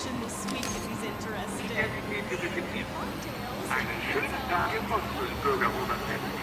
mention this week if he's interested. Einen schönen Tag im Bundesbürgeroberfest.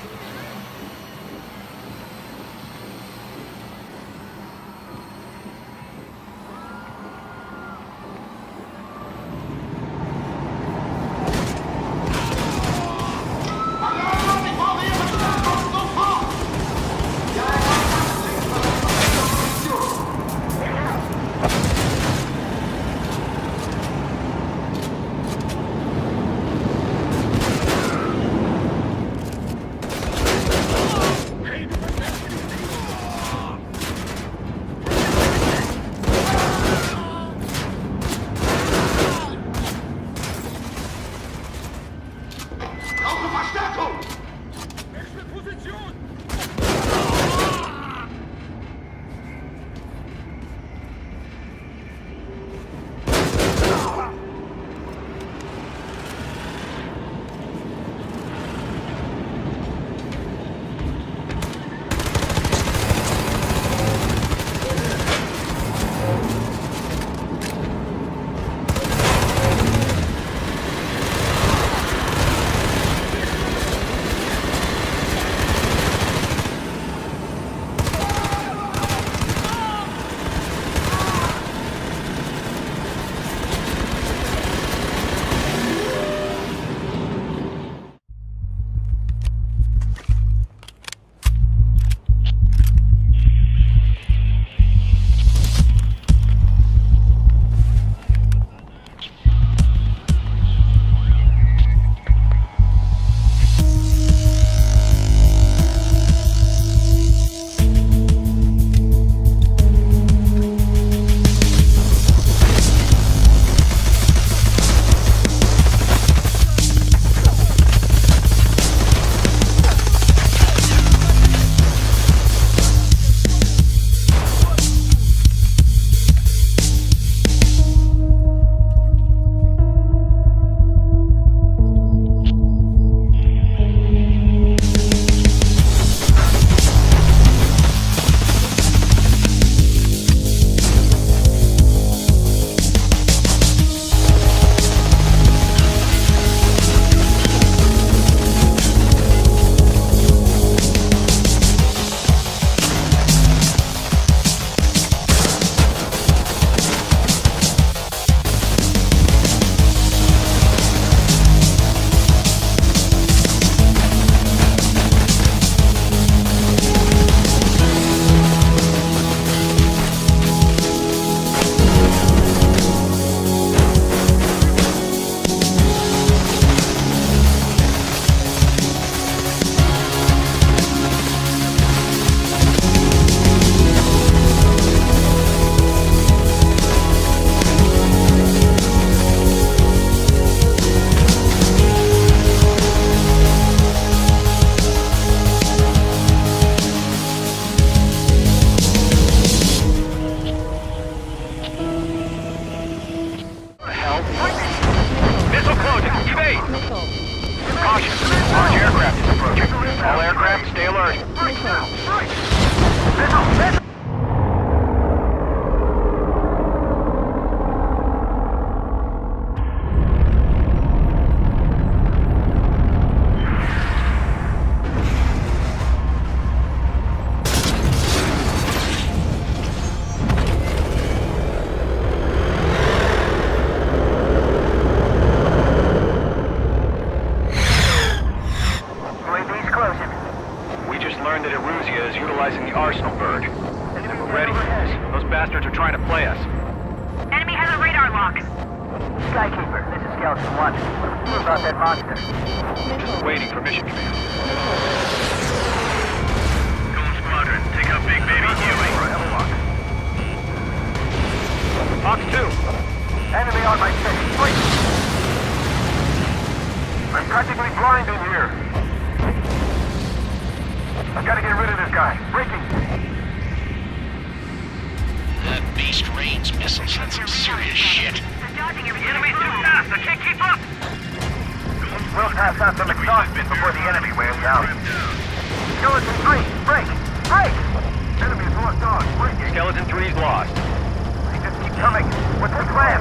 Skeleton 3's lost. They just keep Coming. What's the plan?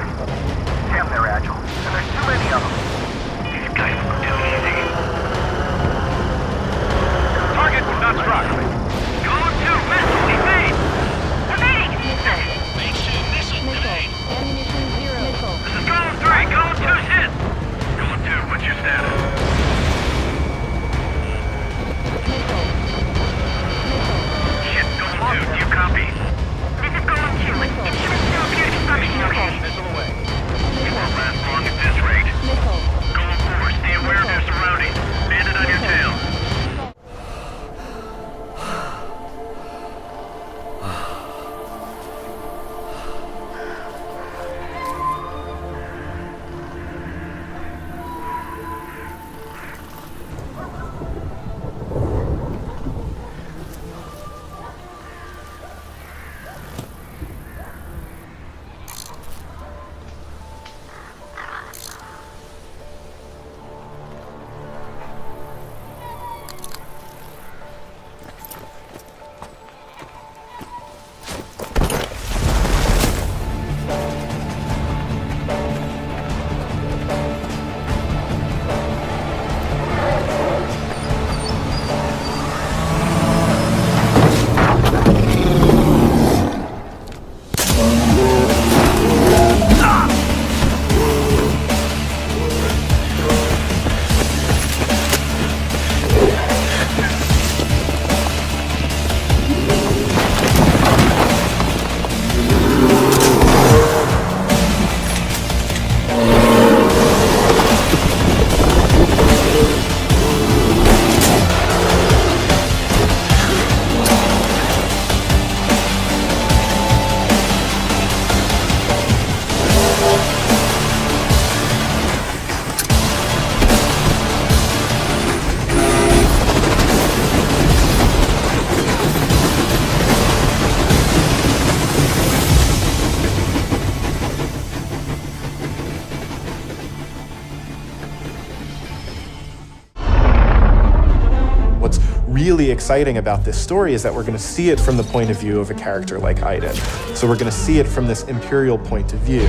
Damn, they're agile. And there's too many of them. These guys look too easy. Target was not struck. Going to missile evade. Evade! Make sure missile evade. Ammunition 0. Missile. This is going 3. Going 2's hit. Going 2, what's your status? Missile. Shit, going 2. Do you copy? This is going 2. It should still appear to be functioning okay. Missile away. It won't last long at this rate. Missile. Going 4. Stay aware of your surroundings. Bandit on your tail. Really exciting about this story is that we're going to see it from the point of view of a character like Aiden. So we're going to see it from this Imperial point of view.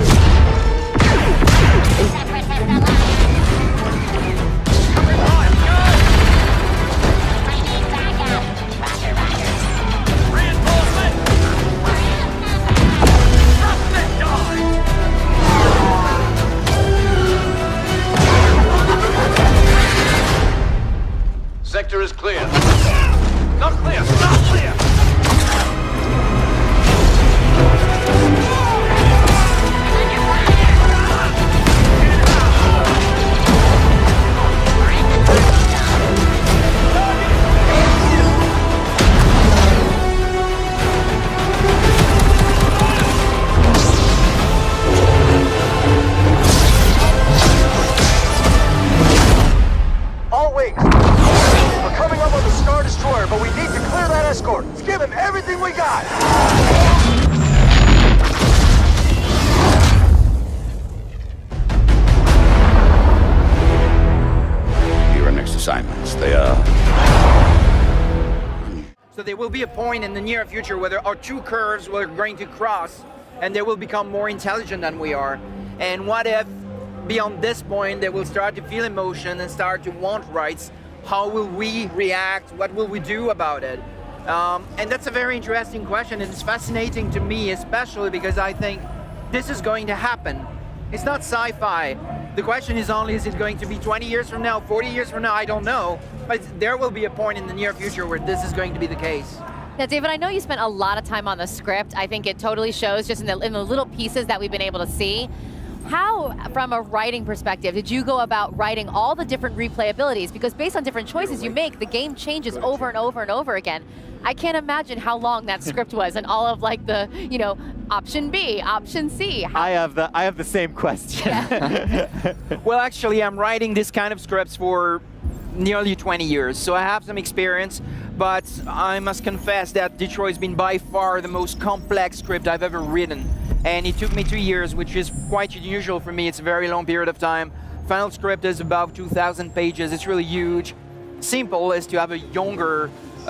Sector is clear. Not clear! Not clear! All wings! We're coming up on the Star Destroyer, but we need to clear that escort. Let's give him everything we got! Here are next assignments. They are... So there will be a point in the near future where there are two curves we're going to cross, and they will become more intelligent than we are. And what if, beyond this point, they will start to feel emotion and start to want rights? How will we react? What will we do about it? And that's a very interesting question, and it's fascinating to me, especially because I think this is going to happen. It's not sci-fi. The question is only, is it going to be 20 years from now, 40 years from now? I don't know. But there will be a point in the near future where this is going to be the case. Now, David, I know you spent a lot of time on the script. I think it totally shows just in the little pieces that we've been able to see. How, from a writing perspective, did you go about writing all the different replayabilities? Because based on different choices you make, the game changes over and over and over again. I can't imagine how long that script was and all of like the, you know, option B, option C. I have the same question. Yeah. Well, actually, I'm writing this kind of scripts for nearly 20 years, so I have some experience, but I must confess that Detroit's been by far the most complex script I've ever written. And it took me 2 years, which is quite unusual for me. It's a very long period of time. Final script is about 2,000 pages. It's really huge. Simple is to have a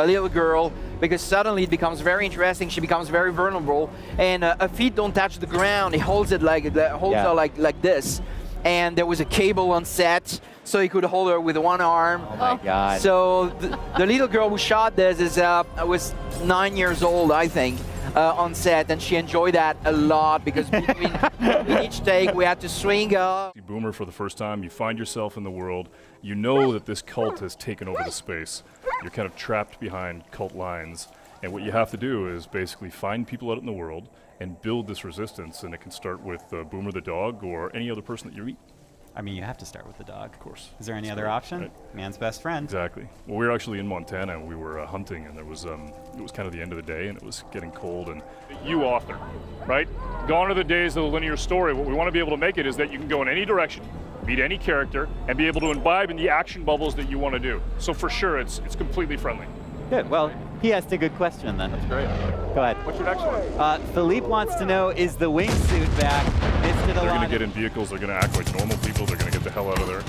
little girl because suddenly it becomes very interesting. She becomes very vulnerable, and her feet don't touch the ground. He holds it like her like this, and there was a cable on set, so he could hold her with one arm. Oh my God. So the little girl who shot this was 9 years old, I think. On set, and she enjoyed that a lot because between each take we had to swing her. You Boomer for the first time, you find yourself in the world, you know that this cult has taken over the space. You're kind of trapped behind cult lines, and what you have to do is basically find people out in the world and build this resistance, and it can start with Boomer the dog or any other person that you meet. I mean, you have to start with the dog. Of course. Is there any other option? Right. Man's best friend. Exactly. Well, we were actually in Montana, and we were hunting, and there was it was kind of the end of the day, and it was getting cold. And you author, right? Gone are the days of the linear story. What we want to be able to make it is that you can go in any direction, meet any character, and be able to imbibe in the action bubbles that you want to do. So for sure, it's completely friendly. Good. Well, he asked a good question then. That's great. Go ahead. What's your next one? Philippe wants to know, is the wingsuit back? They're going to get in vehicles, they're going to act like normal people, they're going to get the hell out of there,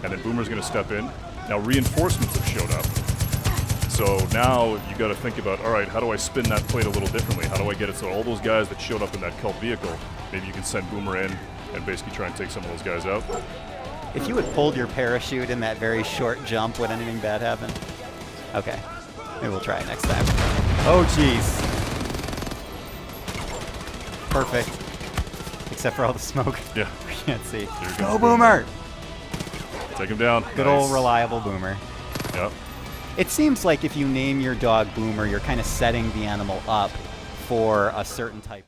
and then Boomer's going to step in. Now reinforcements have showed up. So now you got to think about, all right, how do I spin that plate a little differently? How do I get it so all those guys that showed up in that cult vehicle, maybe you can send Boomer in and basically try and take some of those guys out. If you had pulled your parachute in that very short jump, would anything bad happen? Okay. Maybe we'll try it next time. Oh, jeez. Perfect. Except for all the smoke. Yeah. We can't see. Go, Boomer! Take him down. Good Nice. old reliable Boomer. Yep. It seems like if you name your dog Boomer, you're kind of setting the animal up for a certain type.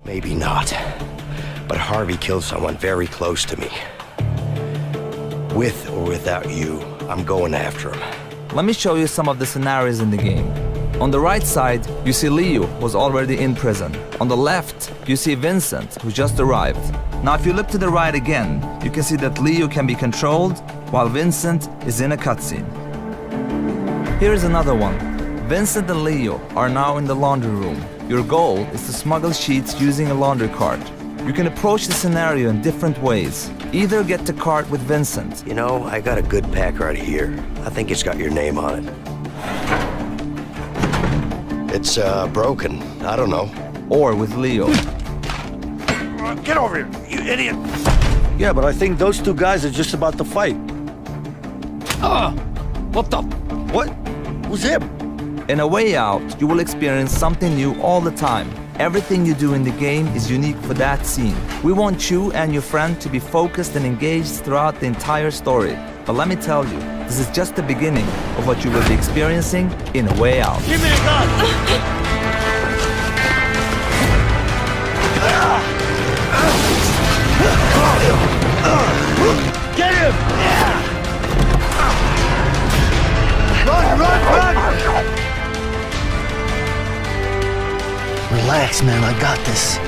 Maybe not. But Harvey killed someone very close to me. With or without you, I'm going after him. Let me show you some of the scenarios in the game. On the right side, you see Leo, who's already in prison. On the left, you see Vincent, who just arrived. Now if you look to the right again, you can see that Leo can be controlled, while Vincent is in a cutscene. Here is another one. Vincent and Leo are now in the laundry room. Your goal is to smuggle sheets using a laundry cart. You can approach the scenario in different ways. Either get the cart with Vincent. You know, I got a good pack right here. I think it's got your name on it. It's broken. I don't know. Or with Leo. Get over here, you idiot! Yeah, but I think those two guys are just about to fight. What the? What? Who's him? In A Way Out, you will experience something new all the time. Everything you do in the game is unique for that scene. We want you and your friend to be focused and engaged throughout the entire story. But let me tell you, this is just the beginning of what you will be experiencing in A Way Out. Give me a gun! Get him! Run, run, run! Relax, man, I got this.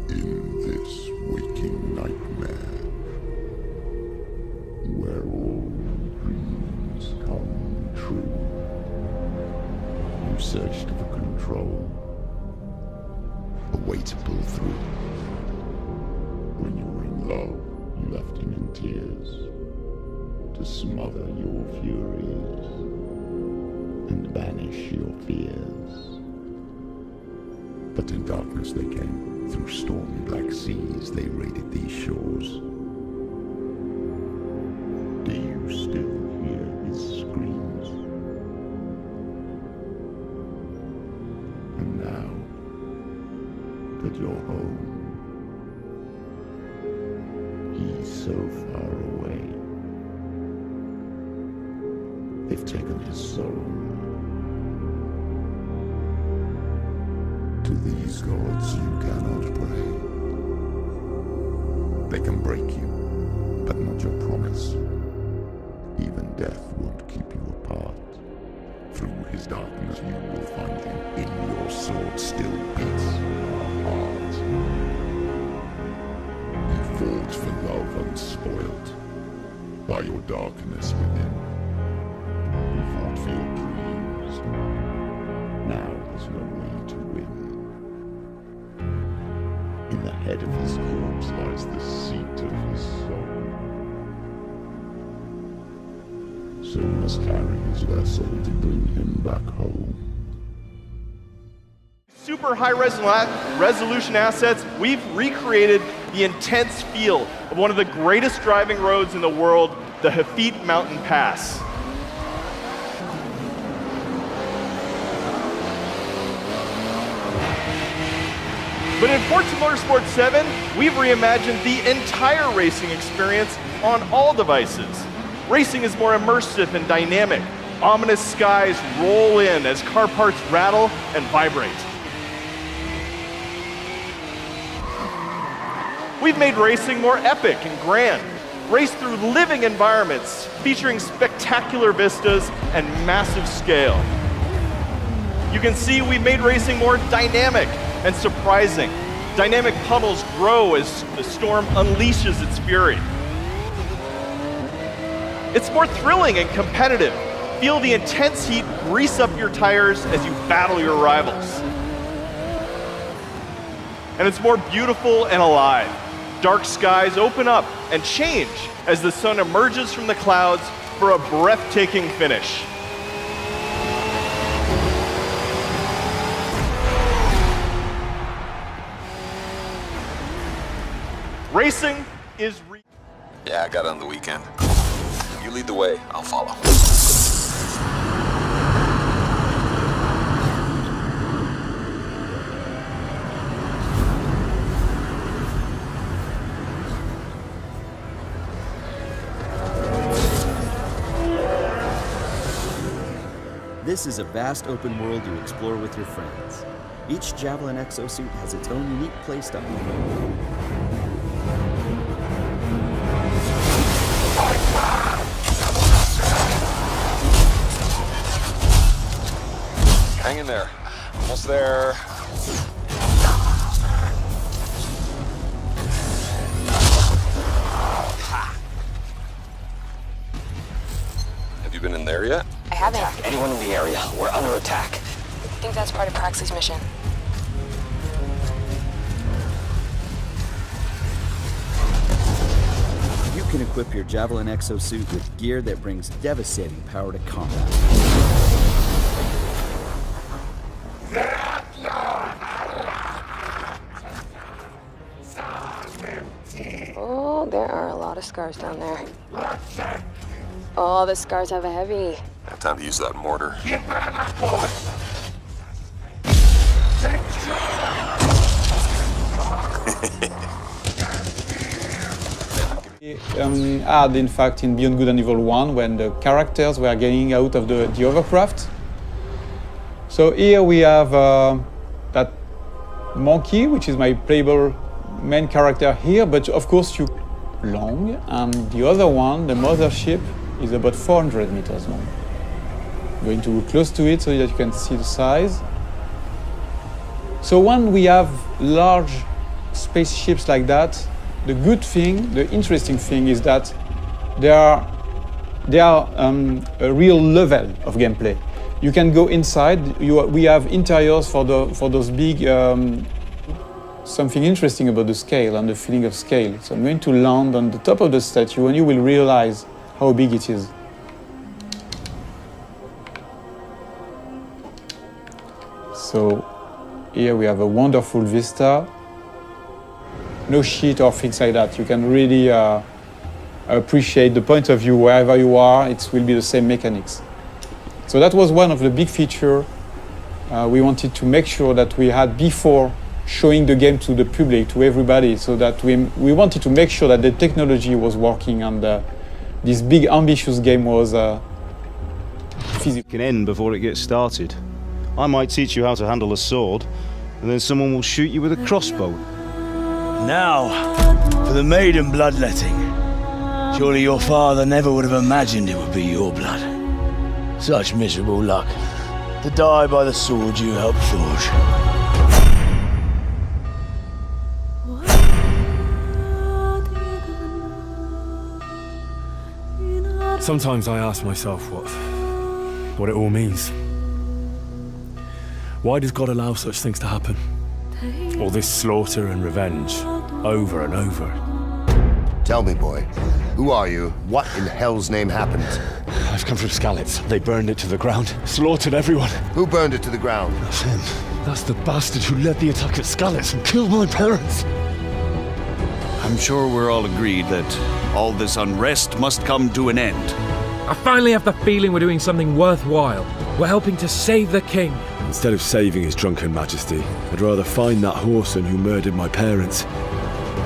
In this waking nightmare, where all dreams come true, you searched for control, a way to pull through. When you were in love, you left him in tears to smother your furies and banish your fears. But in darkness they came. Through stormy black seas they raided these shores. Do you still hear his screams? And now that you're home, he's so far away. They've taken his soul. To these gods you cannot pray. They can break you, but not your promise. Even death won't keep you apart. Through his darkness you will find him. In your sword still beats your heart. You fought for love unspoilt by your darkness within. You fought for your dreams. Now there's no way to win. In the head of his corpse lies the seat of his soul. So we must carry his vessel to bring him back home. Super high resolution assets, we've recreated the intense feel of one of the greatest driving roads in the world, the Hafit Mountain Pass. But in Forza Motorsport 7, we've reimagined the entire racing experience on all devices. Racing is more immersive and dynamic. Ominous skies roll in as car parts rattle and vibrate. We've made racing more epic and grand. Race through living environments featuring spectacular vistas and massive scale. You can see we've made racing more dynamic and surprising. Dynamic puddles grow as the storm unleashes its fury. It's more thrilling and competitive. Feel the intense heat grease up your tires as you battle your rivals. And it's more beautiful and alive. Dark skies open up and change as the sun emerges from the clouds for a breathtaking finish. Racing is Yeah, I got it on the weekend. You lead the way, I'll follow. This is a vast open world you explore with your friends. Each Javelin exosuit has its own unique playstyle. Hang in there. Almost there. Have you been in there yet? I haven't. Attack anyone in the area. We're under attack. I think that's part of Praxley's mission. You can equip your Javelin exosuit with gear that brings devastating power to combat. Oh, there are a lot of scars down there. Oh, the scars have a heavy. I have time to use that mortar. Had in fact in Beyond Good and Evil 1 when the characters were getting out of the overcraft. So here we have that monkey, which is my playable main character here, but of course you long, and the other one, the mothership, is about 400 meters long. I'm going to go close to it so that you can see the size. So when we have large spaceships like that, the good thing, the interesting thing is that they are a real level of gameplay. You can go inside. We have interiors for those big. Something interesting about the scale and the feeling of scale. So I'm going to land on the top of the statue, and you will realize how big it is. So Here we have a wonderful vista. No shit or things like that. You can really appreciate the point of view wherever you are. It will be the same mechanics. So that was one of the big features we wanted to make sure that we had before showing the game to the public, to everybody, so that we wanted to make sure that the technology was working and this big ambitious game was feasible. Can end before it gets started. I might teach you how to handle a sword, and then someone will shoot you with a crossbow. Now, for the maiden bloodletting. Surely your father never would have imagined it would be your blood. Such miserable luck, to die by the sword you helped forge. Sometimes I ask myself what it all means. Why does God allow such things to happen? All this slaughter and revenge, over and over. Tell me, boy, who are you? What in hell's name happened? I've come from Skalitz. They burned it to the ground, slaughtered everyone. Who burned it to the ground? That's him. That's the bastard who led the attack at Skalitz and killed my parents. I'm sure we're all agreed that all this unrest must come to an end. I finally have the feeling we're doing something worthwhile. We're helping to save the king. Instead of saving his drunken majesty, I'd rather find that whoreson who murdered my parents,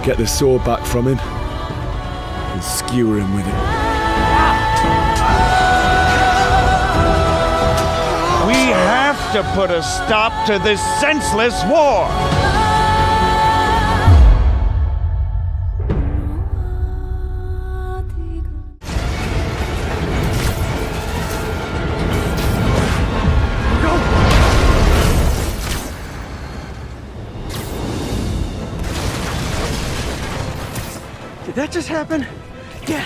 get the sword back from him, and skewer him with it. We have to put a stop to this senseless war! Did that just happen? Yeah.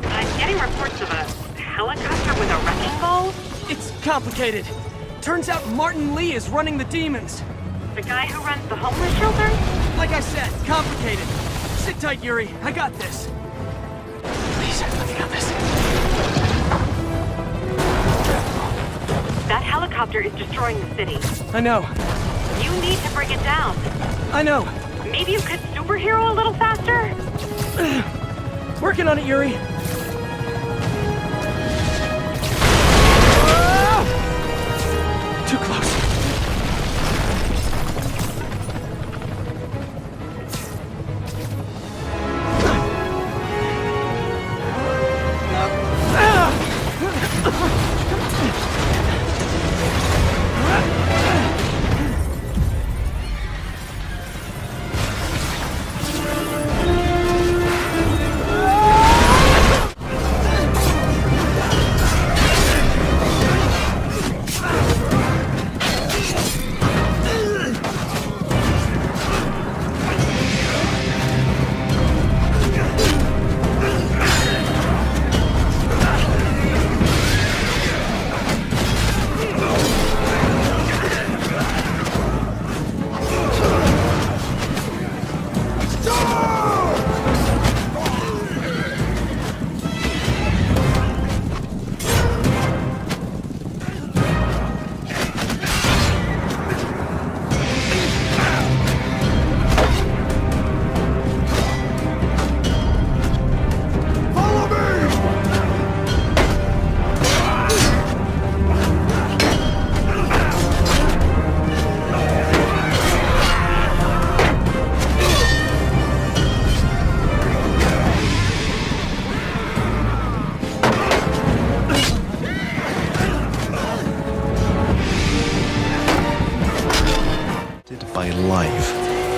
I'm getting reports of a helicopter with a wrecking ball. It's complicated. Turns out Martin Lee is running the demons. The guy who runs the homeless shelter? Like I said, complicated. Sit tight, Yuri. I got this. Please, let me got this. That helicopter is destroying the city. I know. You need to bring it down. I know. Maybe you could superhero a little faster? Working on it, Yuri. Too close.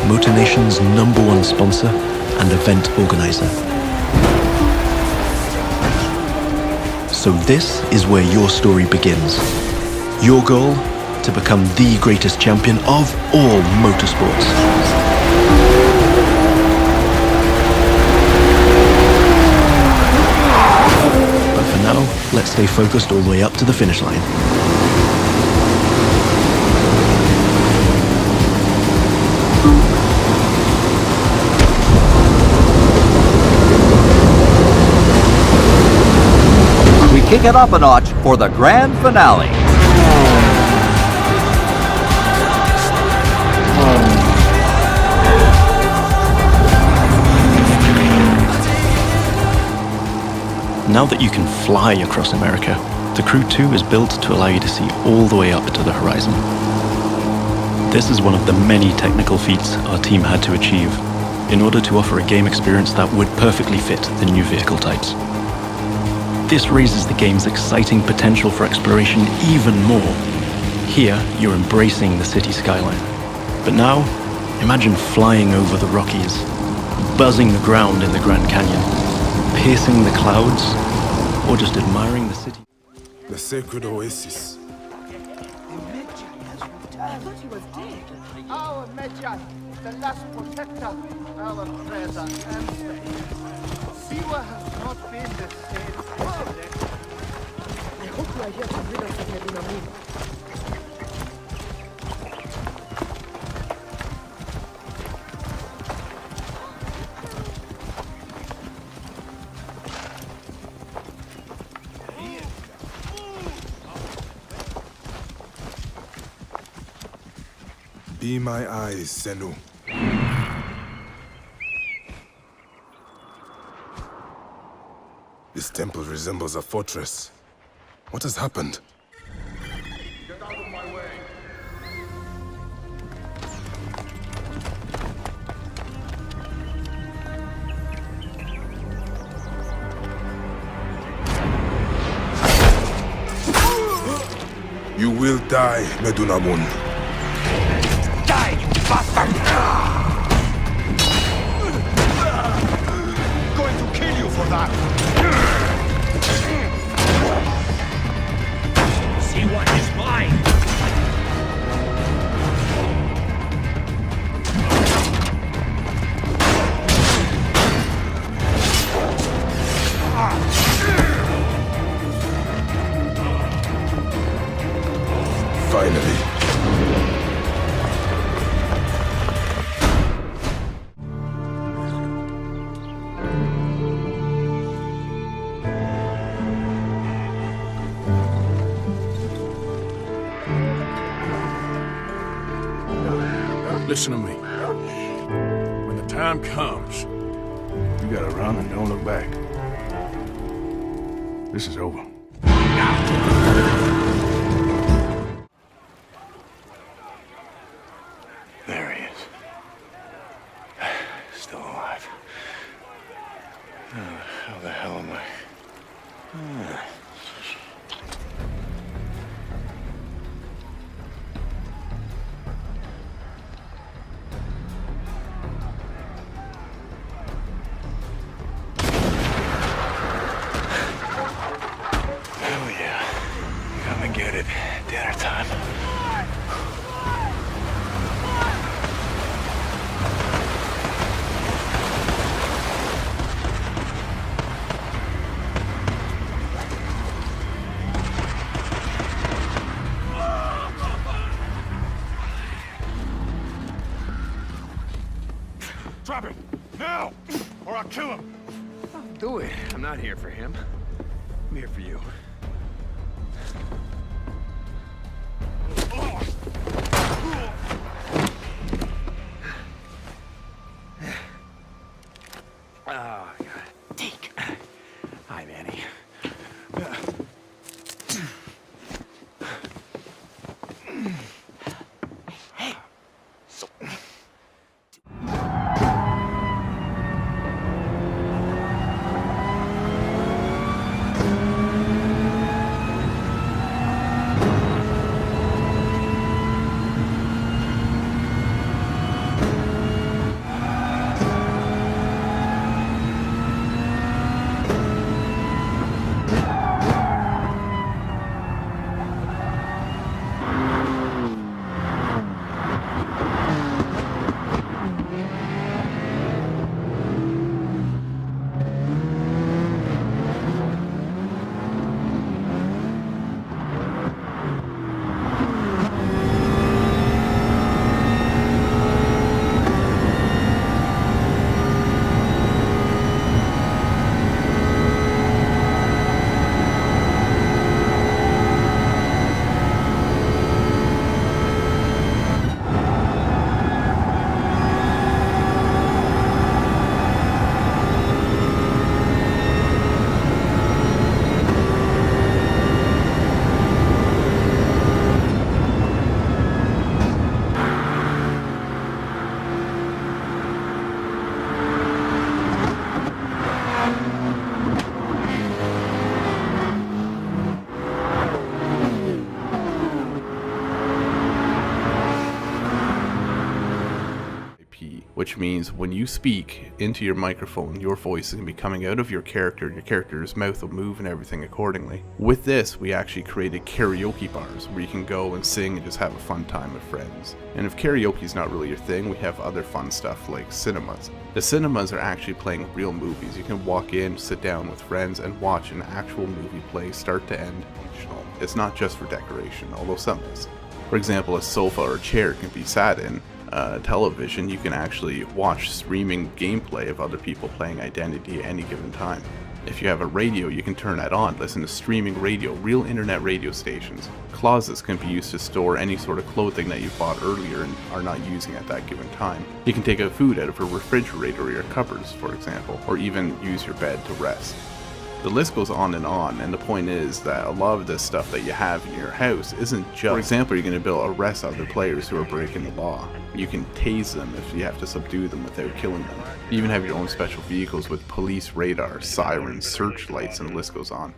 Motor Nation's #1 sponsor and event organizer. So this is where your story begins. Your goal? To become the greatest champion of all motorsports. But for now, let's stay focused all the way up to the finish line. We kick it up a notch for the grand finale. Now that you can fly across America, the Crew 2 is built to allow you to see all the way up to the horizon. This is one of the many technical feats our team had to achieve in order to offer a game experience that would perfectly fit the new vehicle types. This raises the game's exciting potential for exploration even more. Here, you're embracing the city skyline. But now, imagine flying over the Rockies, buzzing the ground in the Grand Canyon, piercing the clouds, or just admiring the city. The sacred oasis. I thought he was dead. Our Medjay, the last protector, our treasure and faith. Senua has not been the same since then. I hope you are here to rid us of Medinamun. Be my eyes, Senu. This temple resembles a fortress. What has happened? Get out of my way. You will die, Medunamun. Die, you bastard! Going to kill you for that. See what is mine. Finally. Listen to me. When the time comes, you gotta run and don't look back. This is over. There he is. Still alive. How the hell am I? Get it. Dinner time. Drop him! Now! Or I'll kill him! Don't do it. I'm not here for him. I'm here for you. Oh, God. Deke. Hi, Manny. Hey. IP, which means when you speak into your microphone, your voice is going to be coming out of your character's mouth will move and everything accordingly. With this, we actually created karaoke bars where you can go and sing and just have a fun time with friends. And if karaoke is not really your thing, we have other fun stuff like cinemas. The cinemas are actually playing real movies. You can walk in, sit down with friends, and watch an actual movie play start to end. It's not just for decoration, although some is. For example, a sofa or a chair can be sat in. Television, you can actually watch streaming gameplay of other people playing Identity at any given time. If you have a radio, you can turn that on, listen to streaming radio, real internet radio stations. Closets can be used to store any sort of clothing that you bought earlier and are not using at that given time. You can take out food out of a refrigerator or your cupboards, for example, or even use your bed to rest. The list goes on, and the point is that a lot of this stuff that you have in your house isn't just... For example, you're going to be able to arrest other players who are breaking the law. You can tase them if you have to subdue them without killing them. You even have your own special vehicles with police radar, sirens, searchlights, and the list goes on.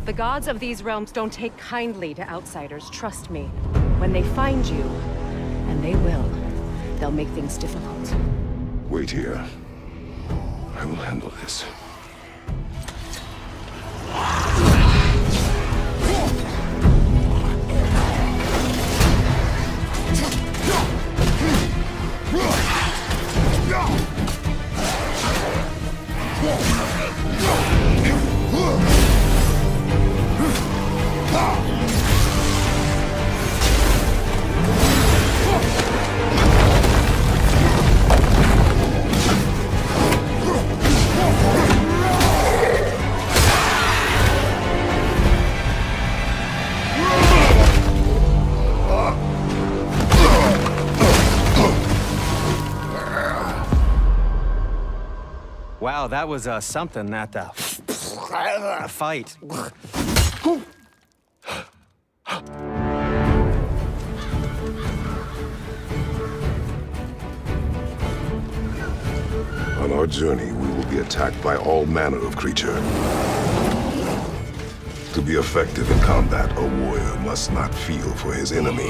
The gods of these realms don't take kindly to outsiders, trust me. When they find you, and they will, they'll make things difficult. Wait here. I will handle this. Wow, that was something, that fight. On our journey, we will be attacked by all manner of creature. To be effective in combat, a warrior must not feel for his enemy.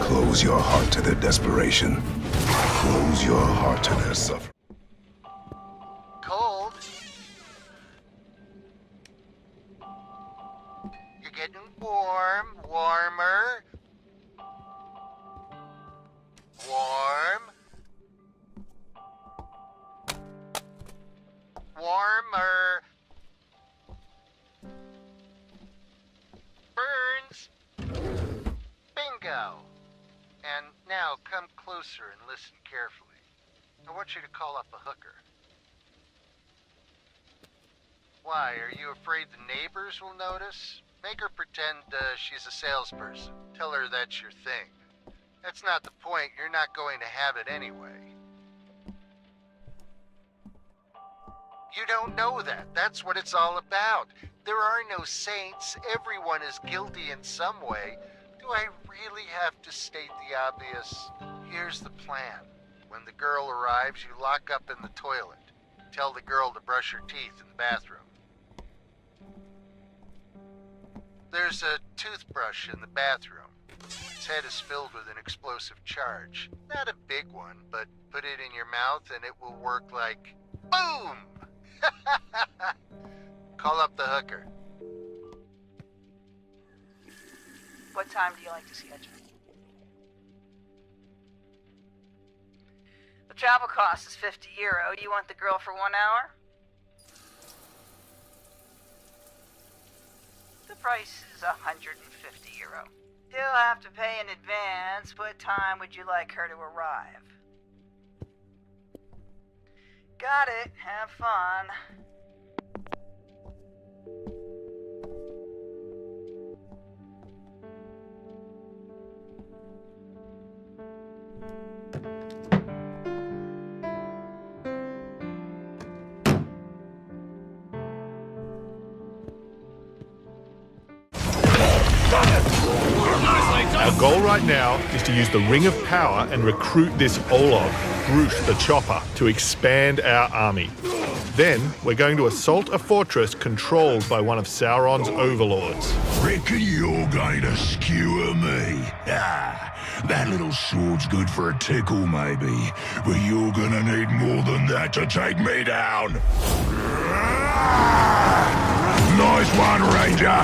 Close your heart to their desperation. Close your heart to their suffering. Cold? You're getting warm, warmer. Warm. Warmer. Burns. Bingo. And now come closer and listen carefully. I want you to call up a hooker. Why, are you afraid the neighbors will notice? Make her pretend she's a salesperson. Tell her that's your thing. That's not the point. You're not going to have it anyway. You don't know that. That's what it's all about. There are no saints. Everyone is guilty in some way. Do I really have to state the obvious? Here's the plan. When the girl arrives, you lock up in the toilet. Tell the girl to brush her teeth in the bathroom. There's a toothbrush in the bathroom. Its head is filled with an explosive charge. Not a big one, but put it in your mouth and it will work like boom! Call up the hooker. What time do you like to schedule? The travel cost is €50. You want the girl for 1 hour? The price is €150. You'll have to pay in advance. What time would you like her to arrive? Got it. Have fun. Our goal right now is to use the Ring of Power and recruit this Olog, Groot the Chopper, to expand our army. Then, we're going to assault a fortress controlled by one of Sauron's overlords. Reckon you're going to skewer me? That little sword's good for a tickle, maybe, but you're gonna need more than that to take me down. Nice one, Ranger.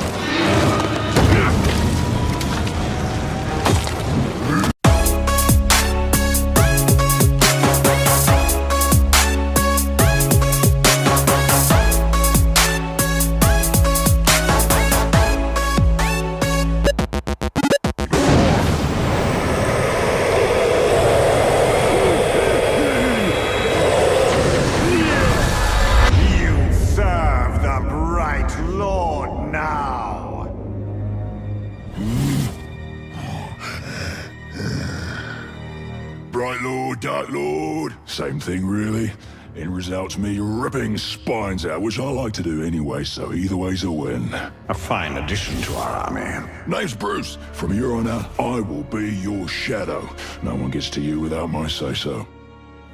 Dark Lord. Same thing, really. End result's me ripping spines out, which I like to do anyway, so either way's a win. A fine addition to our army. Name's Bruce. From here on out, I will be your shadow. No one gets to you without my say-so.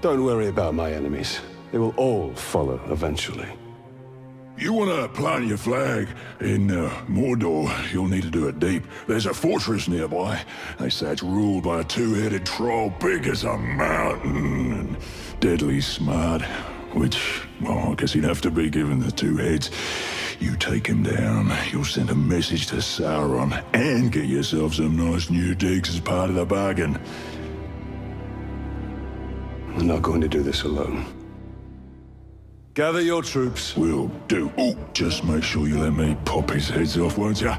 Don't worry about my enemies. They will all follow eventually. You want to plant your flag in Mordhau, you'll need to do it deep. There's a fortress nearby. They say it's ruled by a two-headed troll big as a mountain and deadly smart. Which, well, I guess he'd have to be given the two heads. You take him down, you'll send a message to Sauron and get yourself some nice new digs as part of the bargain. I'm not going to do this alone. Gather your troops. Will do. Oh, just make sure you let me pop his heads off, won't ya?